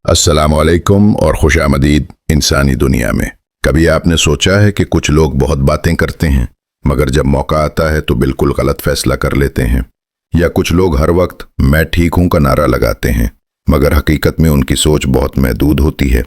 अस्सलामुअलैकुम और खुश आमदीद इंसानी दुनिया में। कभी आपने सोचा है कि कुछ लोग बहुत बातें करते हैं मगर जब मौका आता है तो बिल्कुल गलत फैसला कर लेते हैं, या कुछ लोग हर वक्त मैं ठीक हूं का नारा लगाते हैं मगर हकीकत में उनकी सोच बहुत महदूद होती है।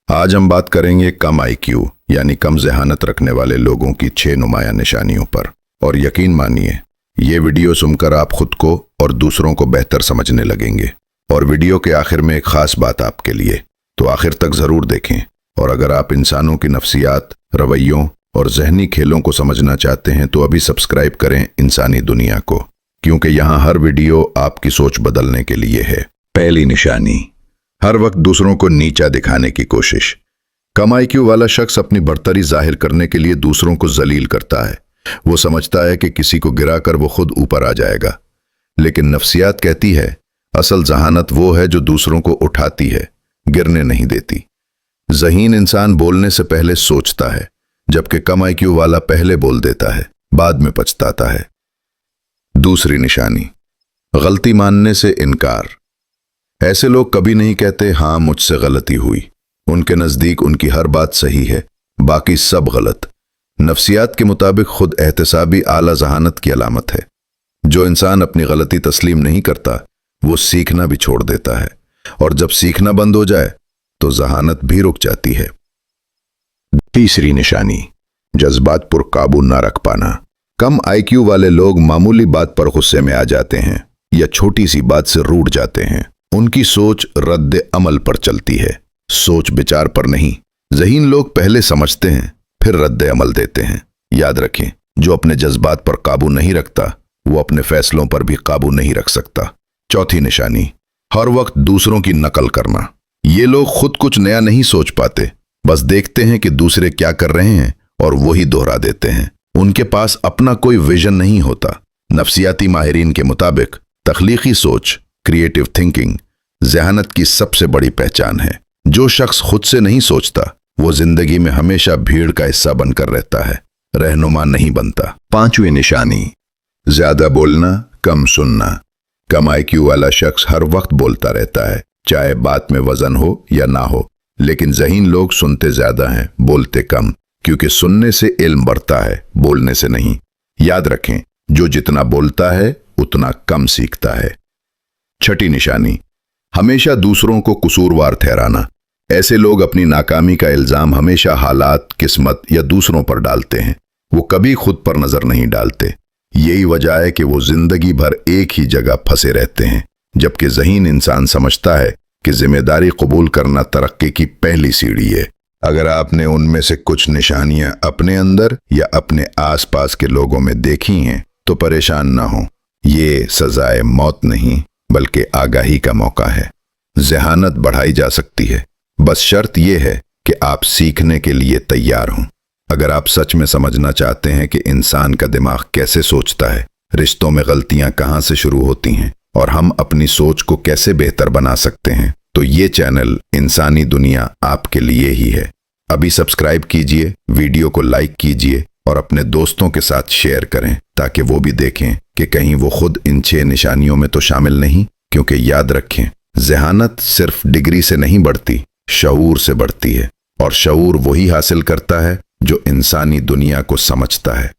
आज हम बात करेंगे कम आईक्यू यानी कम ज़हानत रखने वाले लोगों की 6 नुमाया निशानियों पर, और यकीन मानिए ये वीडियो सुनकर आप खुद को और दूसरों को बेहतर समझने लगेंगे। और वीडियो के आखिर में एक खास बात आपके लिए, तो आखिर तक ज़रूर देखें। और अगर आप इंसानों की नफ्सियात, रवैयों और जहनी खेलों को समझना चाहते हैं तो अभी सब्सक्राइब करें इंसानी दुनिया को, क्योंकि यहाँ हर वीडियो आपकी सोच बदलने के लिए है। पहली निशानी, हर वक्त दूसरों को नीचा दिखाने की कोशिश। कम आईक्यू वाला शख्स अपनी बढ़तरी जाहिर करने के लिए दूसरों को जलील करता है। वो समझता है कि किसी को गिराकर वो खुद ऊपर आ जाएगा, लेकिन नफ्सियात कहती है असल जहानत वो है जो दूसरों को उठाती है, गिरने नहीं देती। ज़हीन इंसान बोलने से पहले सोचता है, जबकि कम आईक्यू वाला पहले बोल देता है, बाद में पछताता है। दूसरी निशानी, गलती मानने से इनकार। ऐसे लोग कभी नहीं कहते हाँ मुझसे गलती हुई। उनके नज़दीक उनकी हर बात सही है, बाकी सब गलत। नफ्सियात के मुताबिक खुद एहतसाबी आला जहानत की अलामत है। जो इंसान अपनी गलती तस्लीम नहीं करता वो सीखना भी छोड़ देता है, और जब सीखना बंद हो जाए तो जहानत भी रुक जाती है। तीसरी निशानी, जज्बात पर काबू ना रख पाना। कम आईक्यू वाले लोग मामूली बात पर गुस्से में आ जाते हैं या छोटी सी बात से रूठ जाते हैं। उनकी सोच रद्द अमल पर चलती है, सोच विचार पर नहीं। ज़हीन लोग पहले समझते हैं फिर रद्द अमल देते हैं। याद रखें, जो अपने जज्बात पर काबू नहीं रखता वो अपने फैसलों पर भी काबू नहीं रख सकता। चौथी निशानी, हर वक्त दूसरों की नकल करना। ये लोग खुद कुछ नया नहीं सोच पाते, बस देखते हैं कि दूसरे क्या कर रहे हैं और वही दोहरा देते हैं। उनके पास अपना कोई विजन नहीं होता। नफ्सियाती माहिरीन के मुताबिक तख्लीकी सोच, क्रिएटिव थिंकिंग, ज़हानत की सबसे बड़ी पहचान है। जो शख्स खुद से नहीं सोचता वो जिंदगी में हमेशा भीड़ का हिस्सा बनकर रहता है, रहनुमा नहीं बनता। पांचवी निशानी, ज्यादा बोलना कम सुनना। कम आईक्यू वाला शख्स हर वक्त बोलता रहता है, चाहे बात में वजन हो या ना हो, लेकिन ज़हीन लोग सुनते ज्यादा हैं, बोलते कम, क्योंकि सुनने से इल्म बढ़ता है, बोलने से नहीं। याद रखें, जो जितना बोलता है उतना कम सीखता है। छठी निशानी, हमेशा दूसरों को कसूरवार ठहराना। ऐसे लोग अपनी नाकामी का इल्जाम हमेशा हालात, किस्मत या दूसरों पर डालते हैं। वो कभी खुद पर नजर नहीं डालते। यही वजह है कि वो जिंदगी भर एक ही जगह फंसे रहते हैं, जबकि ज़हीन इंसान समझता है कि जिम्मेदारी कबूल करना तरक्की की पहली सीढ़ी है। अगर आपने उनमें से कुछ निशानियां अपने अंदर या अपने आसपास के लोगों में देखी हैं तो परेशान ना हो। ये सजाए मौत नहीं बल्कि आगाही का मौका है। ज़हानत बढ़ाई जा सकती है, बस शर्त यह है कि आप सीखने के लिए तैयार हों। अगर आप सच में समझना चाहते हैं कि इंसान का दिमाग कैसे सोचता है, रिश्तों में गलतियां कहां से शुरू होती हैं और हम अपनी सोच को कैसे बेहतर बना सकते हैं, तो ये चैनल इंसानी दुनिया आपके लिए ही है। अभी सब्सक्राइब कीजिए, वीडियो को लाइक कीजिए और अपने दोस्तों के साथ शेयर करें ताकि वो भी देखें कि कहीं वो खुद इन 6 निशानियों में तो शामिल नहीं। क्योंकि याद रखें, ज़हानत सिर्फ डिग्री से नहीं बढ़ती, शऊर से बढ़ती है, और शऊर वही हासिल करता है जो इंसानी दुनिया को समझता है।